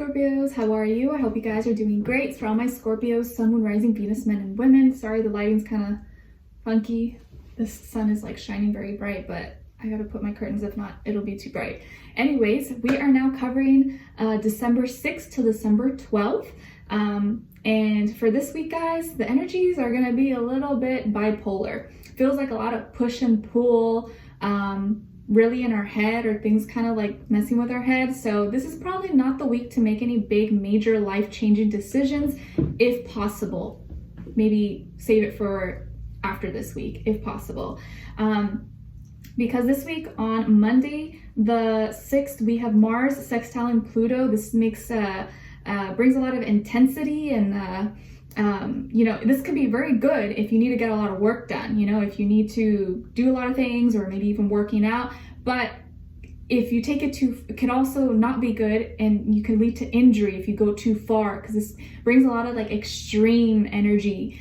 Scorpios, how are you? I hope you guys are doing great. For all my Scorpios, Sun, Moon, Rising, Venus, men, and women. Sorry, the lighting's kind of funky. The sun is like shining very bright, but I gotta put my curtains, if not, it'll be too bright. Anyways, we are now covering December 6th to December 12th. And for this week, guys, the energies are gonna be a little bit bipolar. Feels like a lot of push and pull, really in our head, or things kind of like messing with our head. So this is probably not the week to make any big major life-changing decisions, if possible. Maybe save it for after this week, if possible. Because this week on Monday, the 6th, we have Mars sextiling Pluto. This makes brings a lot of intensity, and this could be very good if you need to get a lot of work done, if you need to do a lot of things, or maybe even working out. But if you take it it can also not be good, and you can lead to injury if you go too far, because this brings a lot of like extreme energy.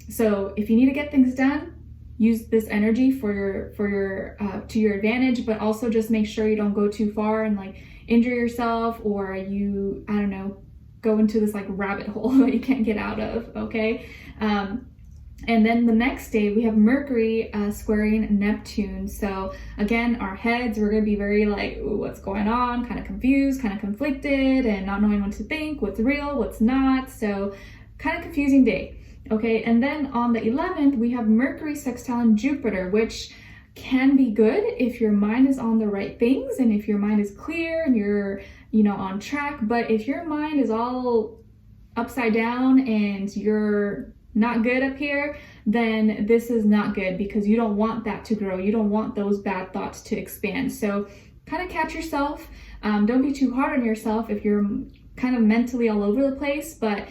So if you need to get things done, use this energy for your to your advantage, but also just make sure you don't go too far and like injure yourself, or you, I don't know, go into this like rabbit hole that you can't get out of, okay? And then the next day we have Mercury squaring Neptune. So again, our heads, we're gonna be very like, ooh, what's going on? Kind of confused, kind of conflicted, and not knowing what to think, what's real, what's not. So kind of confusing day. Okay, and then on the 11th, we have Mercury sextiling Jupiter, which can be good if your mind is on the right things, and if your mind is clear and you're, on track. But if your mind is all upside down and you're not good up here, then this is not good, because you don't want that to grow. You don't want those bad thoughts to expand. So kind of catch yourself. Don't be too hard on yourself if you're kind of mentally all over the place, but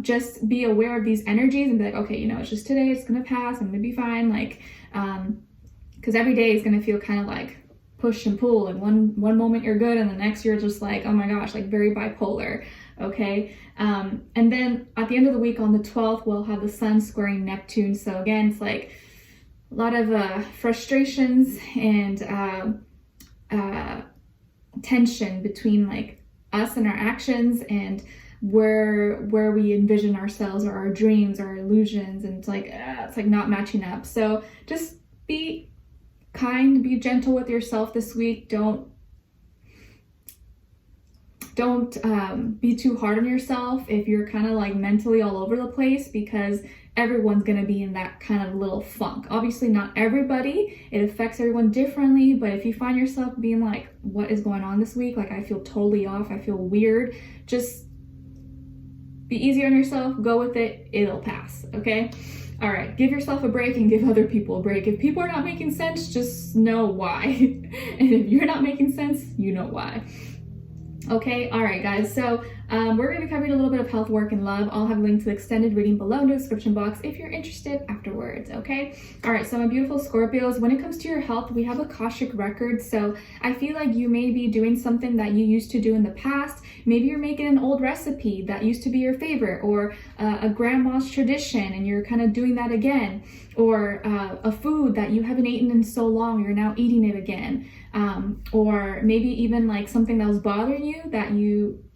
just be aware of these energies and be like, okay, it's just today, it's gonna pass, I'm gonna be fine. Like, because every day is gonna feel kind of like push and pull, and one moment you're good, and the next you're just like, oh my gosh, like very bipolar. Okay, and then at the end of the week on the 12th, we'll have the Sun squaring Neptune. So again, it's like a lot of frustrations and tension between like us and our actions, and where we envision ourselves, or our dreams, or our illusions, and it's like not matching up. So just be kind, be gentle with yourself this week. Don't be too hard on yourself if you're kind of like mentally all over the place, because everyone's going to be in that kind of little funk. Obviously not everybody, it affects everyone differently, but if you find yourself being like, what is going on this week? Like, I feel totally off, I feel weird, just be easy on yourself, go with it, it'll pass, okay? All right, give yourself a break and give other people a break. If people are not making sense, just know why. And if you're not making sense, you know why. Okay, all right, guys. So we're going to be covering a little bit of health, work, and love. I'll have a link to the extended reading below in the description box if you're interested afterwards, okay? All right, so my beautiful Scorpios, when it comes to your health, we have Akashic records. So I feel like you may be doing something that you used to do in the past. Maybe you're making an old recipe that used to be your favorite, or a grandma's tradition, and you're kind of doing that again. Or a food that you haven't eaten in so long, you're now eating it again. Or maybe even like something that was bothering you that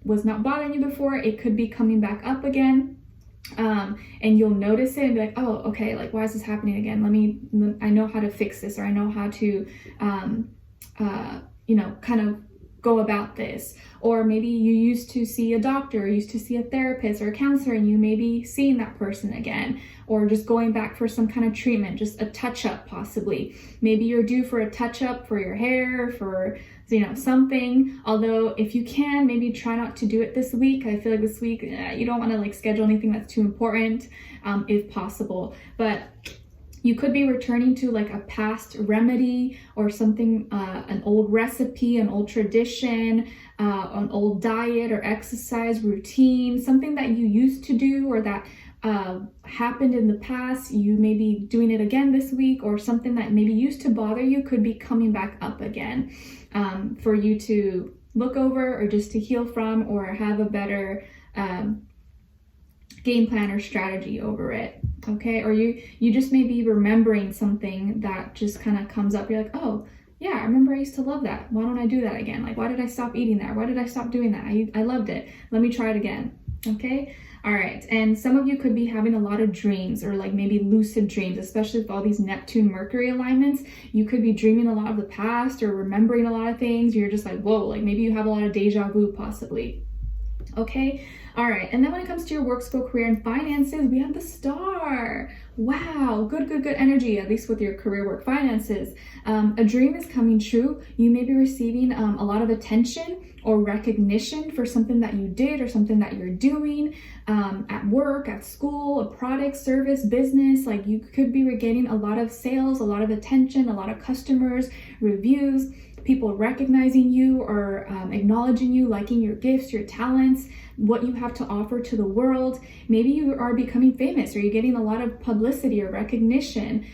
was not bothering you before, it could be coming back up again. And you'll notice it and be like, oh, okay, like, why is this happening again? I know how to fix this, or I know how to, kind of go about this. Or maybe you used to see a doctor, or used to see a therapist or a counselor, and you may be seeing that person again, or just going back for some kind of treatment, just a touch-up possibly. Maybe you're due for a touch-up for your hair, for something. Although if you can, maybe try not to do it this week. I feel like this week you don't want to like schedule anything that's too important, if possible. But you could be returning to like a past remedy, or something, an old recipe, an old tradition, an old diet or exercise routine, something that you used to do, or that happened in the past. You may be doing it again this week, or something that maybe used to bother you could be coming back up again, for you to look over, or just to heal from, or have a better game plan or strategy over it. Okay, or you just may be remembering something that just kind of comes up. You're like, oh, yeah, I remember I used to love that. Why don't I do that again? Like, why did I stop eating that? Why did I stop doing that? I loved it. Let me try it again. Okay. All right. And some of you could be having a lot of dreams, or like maybe lucid dreams, especially with all these Neptune Mercury alignments. You could be dreaming a lot of the past or remembering a lot of things. You're just like, whoa, like maybe you have a lot of deja vu possibly. Okay. All right. And then when it comes to your work, school, career, and finances, we have the star. Wow. Good energy, at least with your career, work, finances. A dream is coming true. You may be receiving a lot of attention or recognition for something that you did or something that you're doing at work, at school, a product, service, business. Like you could be getting a lot of sales, a lot of attention, a lot of customers, reviews, people recognizing you or acknowledging you, liking your gifts, your talents, what you have to offer to the world. Maybe you are becoming famous, or you're getting a lot of publicity or recognition.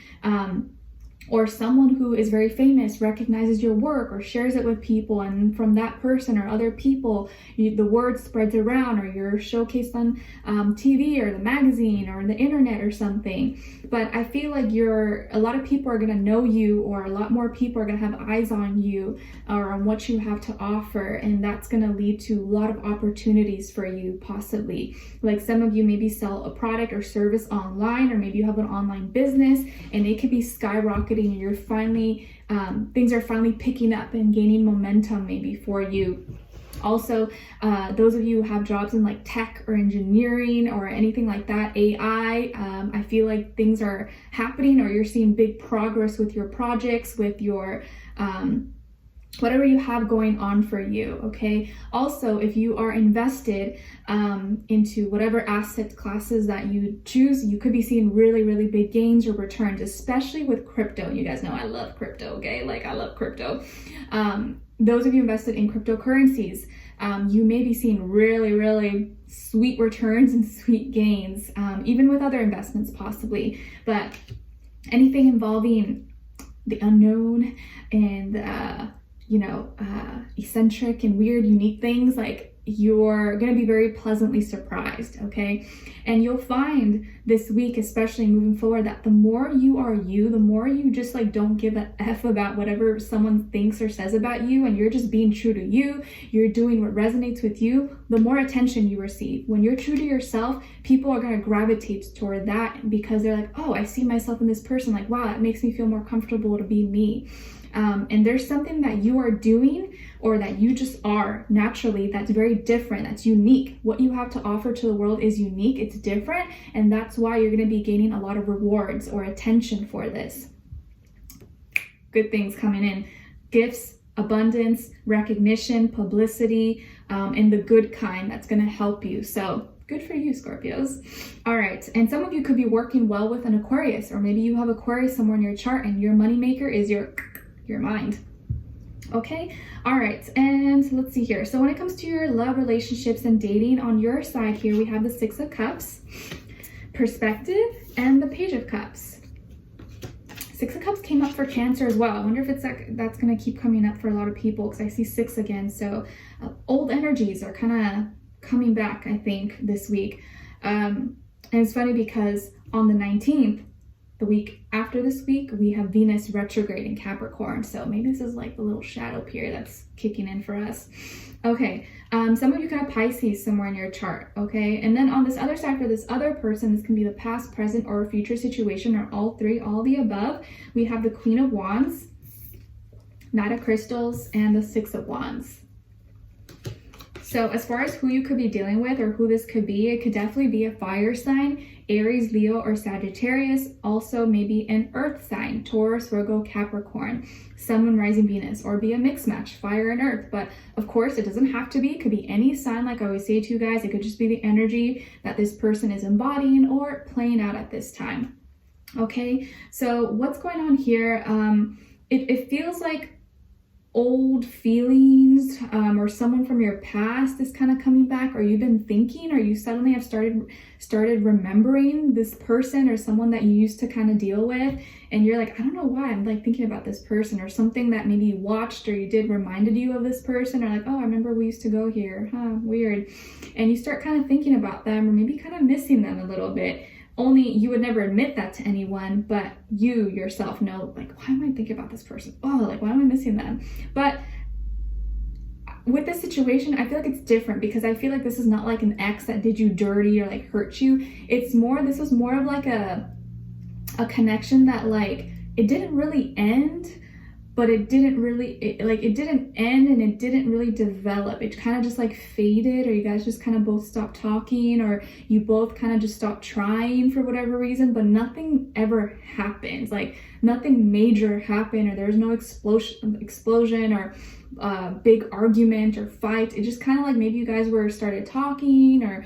Or someone who is very famous recognizes your work or shares it with people, and from that person or other people, the word spreads around, or you're showcased on TV or the magazine or the internet or something. But I feel like a lot of people are going to know you, or a lot more people are going to have eyes on you or on what you have to offer, and that's going to lead to a lot of opportunities for you possibly. Like some of you maybe sell a product or service online, or maybe you have an online business and it could be skyrocketing, and you're finally things are finally picking up and gaining momentum maybe for you. Also, those of you who have jobs in like tech or engineering or anything like that, AI, I feel like things are happening, or you're seeing big progress with your projects, with your whatever you have going on for you. Okay. Also, if you are invested into whatever asset classes that you choose, you could be seeing really big gains or returns, especially with crypto. You guys know I love crypto. Okay, like I love crypto. Those of you invested in cryptocurrencies, you may be seeing really sweet returns and sweet gains, even with other investments possibly. But anything involving the unknown and eccentric and weird, unique things, like you're going to be very pleasantly surprised. Okay. And you'll find this week, especially moving forward, that the more you are you, the more you just like don't give a F about whatever someone thinks or says about you, and you're just being true to you, you're doing what resonates with you, the more attention you receive. When you're true to yourself, people are going to gravitate toward that, because they're like, oh, I see myself in this person. Like, wow, it makes me feel more comfortable to be me. And there's something that you are doing, or that you just are naturally, that's very different, that's unique. What you have to offer to the world is unique, it's different, and that's why you're going to be gaining a lot of rewards or attention for this. Good things coming in. Gifts, abundance, recognition, publicity, and the good kind that's going to help you. So good for you, Scorpios. All right. And some of you could be working well with an Aquarius, or maybe you have Aquarius somewhere in your chart and your moneymaker is your mind. Okay. All right. And let's see here. So when it comes to your love, relationships, and dating, on your side here, we have the Six of Cups, perspective, and the Page of Cups. Six of Cups came up for Cancer as well. I wonder if that's going to keep coming up for a lot of people, because I see six again. So old energies are kind of coming back, I think, this week. And it's funny because on the 19th, the week after this week, we have Venus retrograde in Capricorn. So maybe this is like the little shadow period that's kicking in for us. Okay. Some of you could have Pisces somewhere in your chart. Okay. And then on this other side, for this other person, this can be the past, present, or future situation, or all three, all the above. We have the Queen of Wands, Knight of Crystals, and the Six of Wands. So as far as who you could be dealing with, or who this could be, it could definitely be a fire sign, Aries, Leo, or Sagittarius. Also maybe an earth sign, Taurus, Virgo, Capricorn, Sun, Moon, Rising, Venus, or be a mixed match, fire and earth. But of course, it doesn't have to be. It could be any sign, like I always say to you guys. It could just be the energy that this person is embodying or playing out at this time. Okay, so what's going on here? It feels like old feelings, or someone from your past is kind of coming back, or you've been thinking, or you suddenly have started remembering this person or someone that you used to kind of deal with, and you're like, I don't know why I'm like thinking about this person, or something that maybe you watched or you did reminded you of this person, or like, oh, I remember we used to go here, weird. And you start kind of thinking about them, or maybe kind of missing them a little bit. only you would never admit that to anyone, but you yourself know, like, why am I thinking about this person? Oh, like, why am I missing them? But with this situation, I feel like it's different, because I feel like this is not like an ex that did you dirty or like hurt you. This was more of like a connection that, like, it didn't really end, but it didn't end and it didn't really develop. It kind of just like faded, or you guys just kind of both stopped talking, or you both kind of just stopped trying for whatever reason, but nothing ever happened. Like, nothing major happened, or there was no explosion or big argument or fight. It just kind of like, maybe you guys started talking, or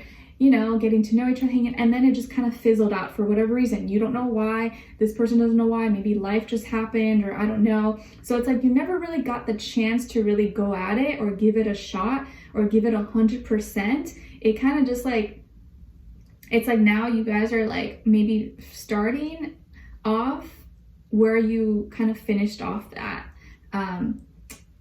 getting to know each other, and then it just kind of fizzled out for whatever reason. You don't know why. This person doesn't know why. Maybe life just happened, or I don't know. So it's like you never really got the chance to really go at it or give it a shot or give it 100%. It kind of just like, it's like now you guys are like maybe starting off where you kind of finished off that.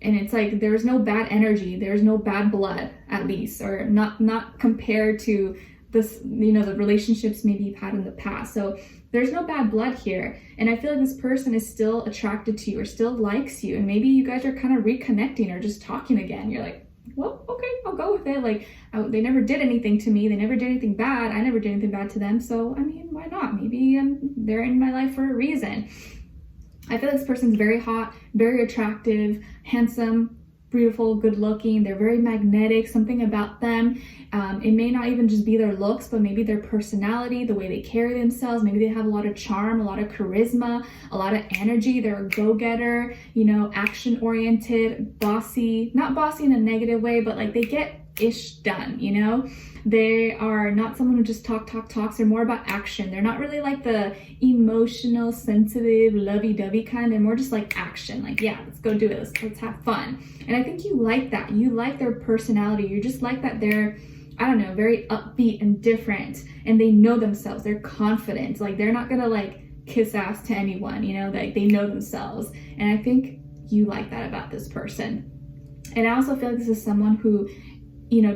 And it's like, there's no bad energy, there's no bad blood, at least, or not compared to this, the relationships maybe you've had in the past. So there's no bad blood here. And I feel like this person is still attracted to you or still likes you. And maybe you guys are kind of reconnecting or just talking again. You're like, well, okay, I'll go with it. Like, they never did anything to me. They never did anything bad. I never did anything bad to them. So, I mean, why not? Maybe they're in my life for a reason. I feel like this person's very hot, very attractive, handsome, beautiful, good looking. They're very magnetic, something about them. It may not even just be their looks, but maybe their personality, the way they carry themselves. Maybe they have a lot of charm, a lot of charisma, a lot of energy. They're a go-getter, action oriented, bossy, not bossy in a negative way, but like they get ish done, They are not someone who just talks. They're more about action. They're not really like the emotional, sensitive, lovey-dovey kind. They're more just like action. Like, yeah, let's go do it. Let's have fun. And I think you like that. You like their personality. You just like that they're, I don't know, very upbeat and different. And they know themselves. They're confident. Like, they're not gonna like kiss ass to anyone, like they know themselves. And I think you like that about this person. And I also feel like this is someone who,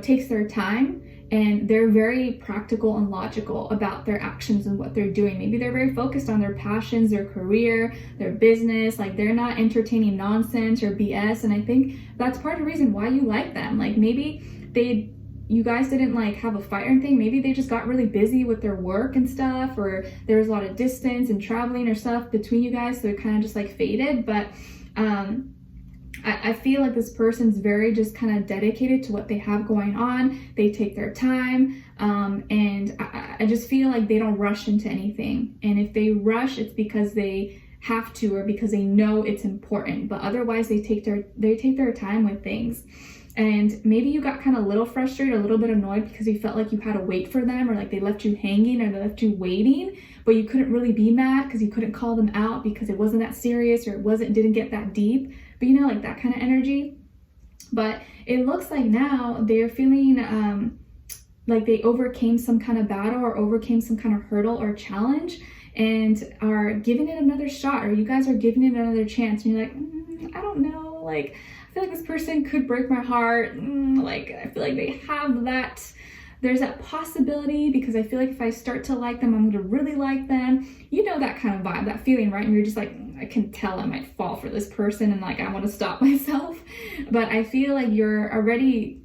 takes their time, and they're very practical and logical about their actions and what they're doing. Maybe they're very focused on their passions, their career, their business. Like, they're not entertaining nonsense or BS. And I think that's part of the reason why you like them. Like, maybe you guys didn't like have a fight or anything. Maybe they just got really busy with their work and stuff, or there was a lot of distance and traveling or stuff between you guys. So it kind of just like faded. But I feel like this person's very just kind of dedicated to what they have going on. They take their time, and I just feel like they don't rush into anything. And if they rush, it's because they have to, or because they know it's important. But otherwise, they take their time with things. And maybe you got kind of a little frustrated, a little bit annoyed, because you felt like you had to wait for them, or like they left you hanging, or they left you waiting, but you couldn't really be mad because you couldn't call them out because it wasn't that serious, or didn't get that deep. But like that kind of energy. But it looks like now they're feeling like they overcame some kind of battle, or overcame some kind of hurdle or challenge, and are giving it another shot, or you guys are giving it another chance. And you're like, I don't know, like, I feel like this person could break my heart. Like, I feel like they have that, there's that possibility, because I feel like if I start to like them, I'm gonna really like them. That kind of vibe, that feeling, right? And you're just like, I can tell I might fall for this person, and like I want to stop myself. But I feel like you're already,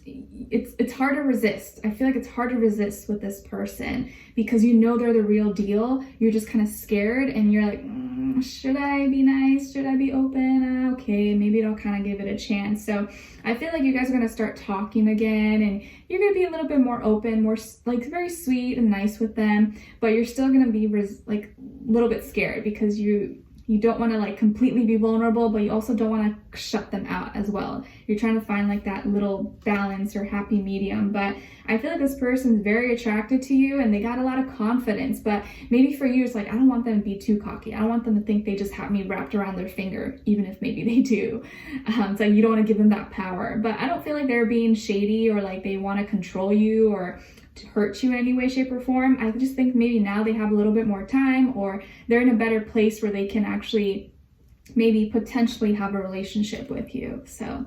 it's hard to resist. I feel like it's hard to resist with this person, because they're the real deal. You're just kind of scared, and you're like, should I be nice? Should I be open? Okay, maybe I'll kind of give it a chance. So I feel like you guys are going to start talking again, and you're going to be a little bit more open, more like very sweet and nice with them, but you're still going to be like a little bit scared, because you don't want to like completely be vulnerable, but you also don't want to shut them out as well. You're trying to find like that little balance or happy medium. But I feel like this person's very attracted to you, and they got a lot of confidence. But maybe for you, it's like, I don't want them to be too cocky. I don't want them to think they just have me wrapped around their finger, even if maybe they do. It's like, you don't want to give them that power. But I don't feel like they're being shady, or like they want to control you, or to hurt you in any way, shape, or form. I just think maybe now they have a little bit more time, or they're in a better place where they can actually maybe potentially have a relationship with you. So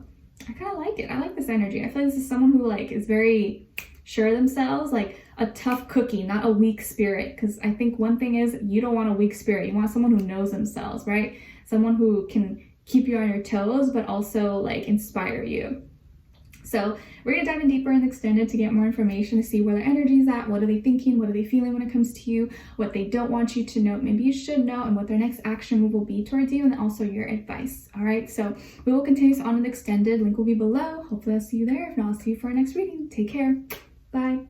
I kind of like it. I like this energy. I feel like this is someone who like is very sure themselves, like a tough cookie, not a weak spirit. Because I think one thing is, you don't want a weak spirit. You want someone who knows themselves, right? Someone who can keep you on your toes, but also like inspire you. So we're gonna dive in deeper in the extended to get more information, to see where their energy is at, what are they thinking, what are they feeling when it comes to you, what they don't want you to know, maybe you should know, and what their next action move will be towards you, and also your advice. All right, so we will continue on in the extended. Link will be below. Hopefully I'll see you there. If not, I'll see you for our next reading. Take care. Bye.